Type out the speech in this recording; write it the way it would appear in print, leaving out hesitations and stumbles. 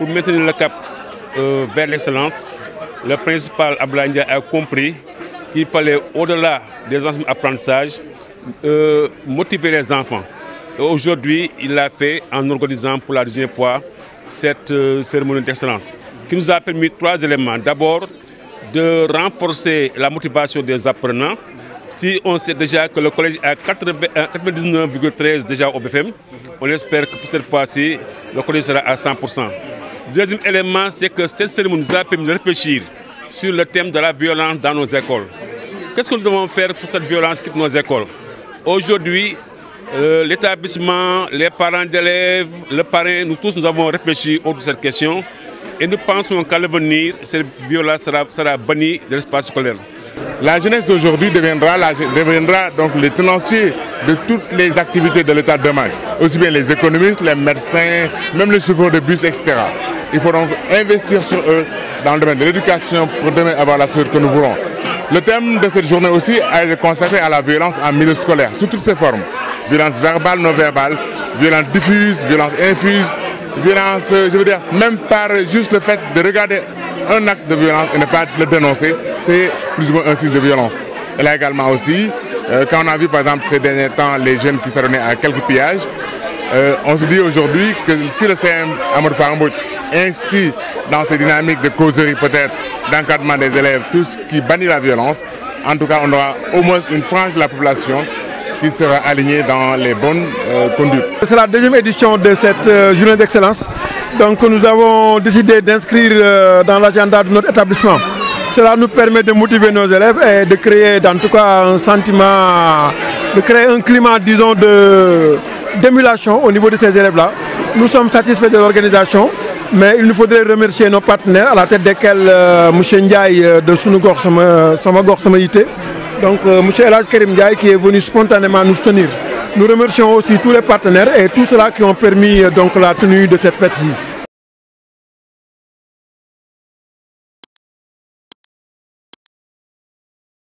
Pour maintenir le cap vers l'excellence, le principal Abdoulaye Ndiaye a compris qu'il fallait, au-delà des enseignements d'apprentissage, motiver les enfants. Aujourd'hui, il l'a fait en organisant pour la deuxième fois cette cérémonie d'excellence, qui nous a permis 3 éléments. D'abord, de renforcer la motivation des apprenants. Si on sait déjà que le collège est à 99,13 déjà au BFM, on espère que pour cette fois-ci, le collège sera à 100%. Deuxième élément, c'est que cette cérémonie nous a permis de réfléchir sur le thème de la violence dans nos écoles. Qu'est-ce que nous devons faire pour cette violence qui quitte nos écoles? Aujourd'hui, l'établissement, les parents d'élèves, le parrain, nous tous nous avons réfléchi autour de cette question et nous pensons qu'à l'avenir, cette violence sera bannie de l'espace scolaire. La jeunesse d'aujourd'hui deviendra donc les tenanciers de toutes les activités de l'État de demain, aussi bien les économistes, les médecins, même les chauffeurs de bus, etc. Il faut donc investir sur eux dans le domaine de l'éducation pour demain avoir la société que nous voulons. Le thème de cette journée aussi a été consacré à la violence en milieu scolaire, sous toutes ses formes. Violence verbale, non verbale, violence diffuse, violence infuse, violence, je veux dire, même par juste le fait de regarder un acte de violence et ne pas le dénoncer, c'est plus ou moins un signe de violence. Et là également aussi, quand on a vu par exemple ces derniers temps les jeunes qui s'adonnaient à quelques pillages, on se dit aujourd'hui que si le CM Amadou Farah Mbodj inscrit dans ces dynamiques de causerie peut-être, d'encadrement des élèves, tout ce qui bannit la violence, en tout cas on aura au moins une frange de la population qui sera alignée dans les bonnes conduites. C'est la deuxième édition de cette journée d'excellence. Donc nous avons décidé d'inscrire dans l'agenda de notre établissement. Cela nous permet de motiver nos élèves et de créer en tout cas un sentiment, de créer un climat disons d'émulation au niveau de ces élèves-là. Nous sommes satisfaits de l'organisation, mais il nous faudrait remercier nos partenaires à la tête desquels M. Ndiaye de Sunugor Samagor Samaïté, donc M. Elhadj Karim Ndiaye qui est venu spontanément nous soutenir. Nous remercions aussi tous les partenaires et tous ceux-là qui ont permis donc la tenue de cette fête-ci.